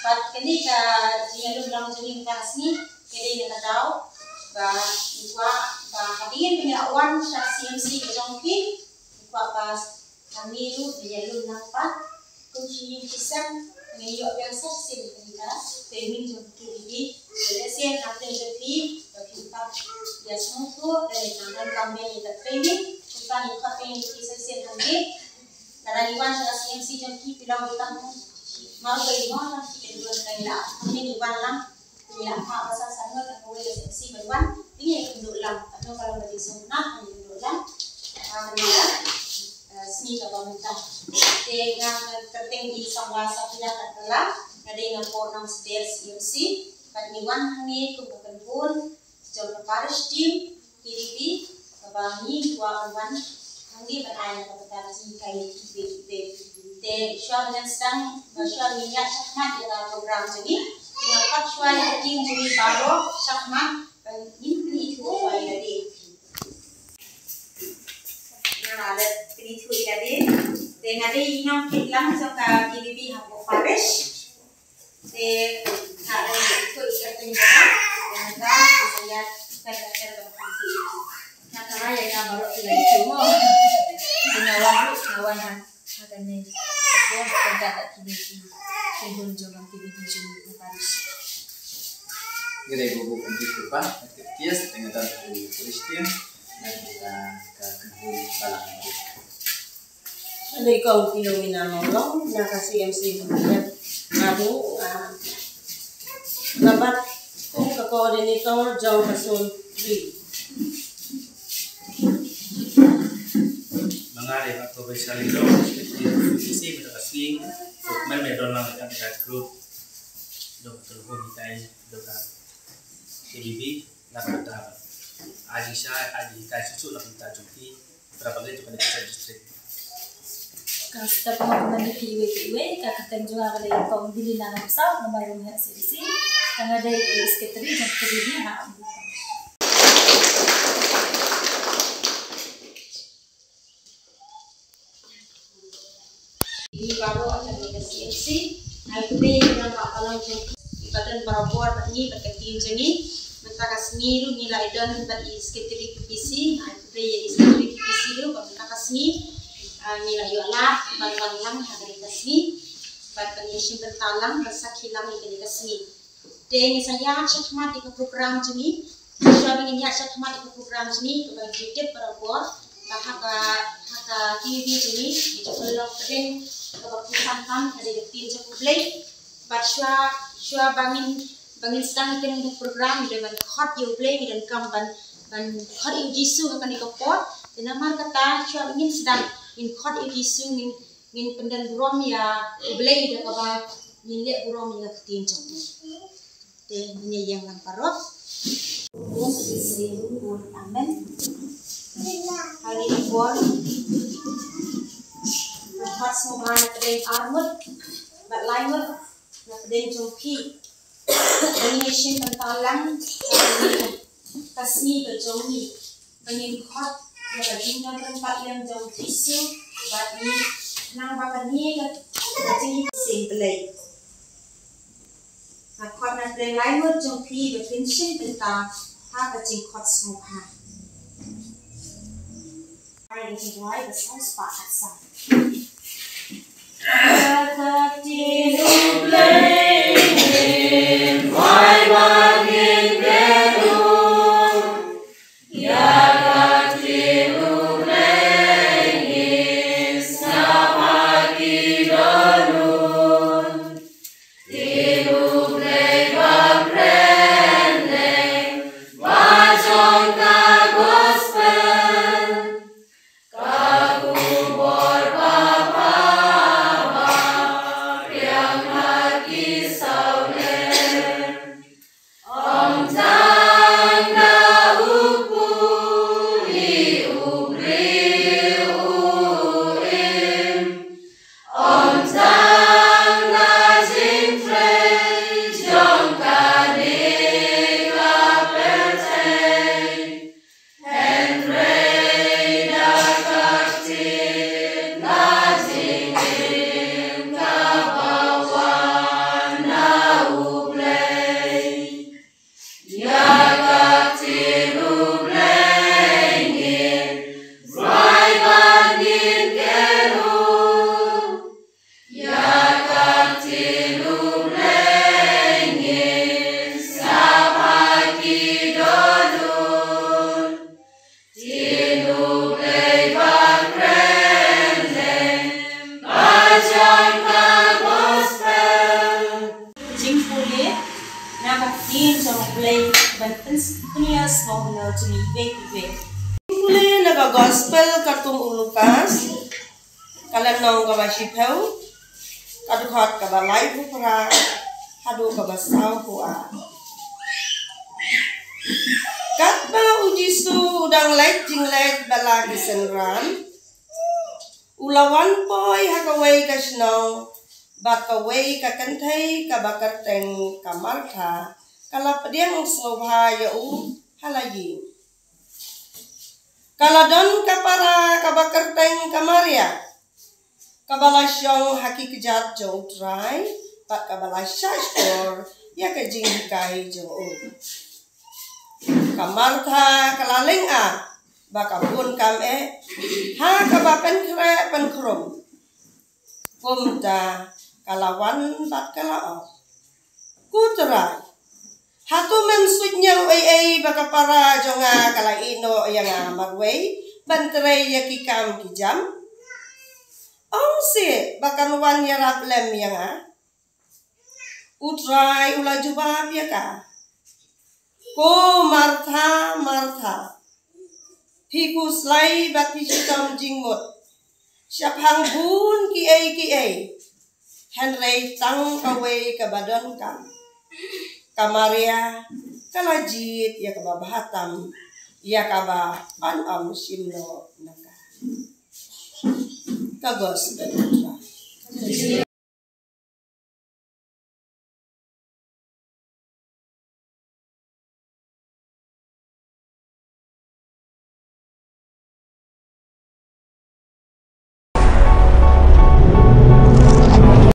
But kini ka dia lu bilang jadi kita sini kini kita tahu bahwa hadirin punya awan CMC kejongki bahwa kami lu dia lu nampak kunci kisah mengiyo biasa sih kita training jongki ini jadi sih nanti jadi kita biasa tu dari tangan kami kita training kita nikah training kisah sih nanti karena iwan CMC jongki bilang kita mau beli mana kita dua kali lah ini iwan lah ya mak masa sana tak boleh CMC iwan ini yang dulu lah atau kalau beli sunat yang dulu lah seni kalau minta dengan tertinggi sama sahaja adalah ada yang pornam seder CMC pada iwan ini kumpulkan pun jauh Paris tim kiri kebangi dua iwan ini berada pada kai te syar dengan sedang syar minyak syahmat dalam program ini dengan empat syar tim jadi baru syahmat dan ini itu syar tadi yang ada itu tadi dengan ada yang hilang sampai kiri hapus Paris ada itu ikatan jalan dan saya terbantu karena ya baru lagi cuma nawan agaknya sebuah perkara kini sehun jangan kini di Paris. Gerai bobo kunci kurban aktivitas dengan tanpa Kristen dan kita ke kebun balang mereka. Ada kau filomena nolong nak kasih MC kemudian abu dapat ke koordinator jauh kasul di mengalir atau bersalin sisi berkasih untuk mendorong kita grup dokter hobitai dokter KBB lakukan Aji susu lakukan cuti berapa kali juga di distrik. Kalau setiap teman-teman di kiwe kakak juga ada yang kau beli nana besar nomor rumah sisi karena ada sekretari dan kerjanya hak. Ini baru akan dikasih CMC. Aku yang kalau ibadan barubuar ini berketim jadi mentaka seni lu nilai dan bagi sekretari PC. Aku yang sekretari PC lu mentaka seni nilai yola bang hari kasih. Bagi penyusun bertalang bersak hilang ikan kasih. Dan saya syahmat di program ini. Saya ingin syahmat di program ini bagi tip barubuar. Haka TV ini develop dan keputusan kan ada detin sepublik baca bangin sedang ikan untuk program dengan hot you play dan kampan dan hot you jisu akan dikepot dan nama kata syua ingin sedang in hot you jisu ingin pendan burom ya play dan kaba milik burom ya ketin coknya dan ini yang lamparot isi amen hari ini buat lepas semua anak pedeng armut, bat lainut, anak pedeng jongki, animation pentalang, kasni berjongki, pengen hot, bagi tempat yang jauh tisu, bagi nang bapak ni bagi simple. Nak hot nak pedeng lainut jongki berfungsi tentang apa jing hot semua. Ini why the sounds part asal. Nias mau na jeni ibe. Muli naga gospel katung Lukas. Kala nong ka ba sipau. Kadukhat ka ba live para hadu ka ba saw ko a. Kat ba ujisu udang light jinglet bala kisenran. Ulawan poy hakaway ka snow. Bakaway ka kantay ka bakarteng ka Martha. Kala pediang sobha yau halayi. Kala don kapara kabakerteng kamaria. Kabala syong haki kejat jo utrai. Pat kabala syashkor ya kejing hikai jo. Kamartha kalaling a. Bakabun kame. Ha kabapen kre pen krum. Kumta kalawan pat kalao. Kutrai. Hatu mensuitnya ay baka para jonga kalaino yang marway banteray yakikam kijam. Si baka nuwan yarap lem yang utray ula jubab ya ka. Ko Martha Martha. Hikus lay bat pisitam jingmut. Siapang bun ki ay. Henry tang kaway kabadon kam. Kamaria kalajit ya kaba bahatam ya kaba anam simno naka kagos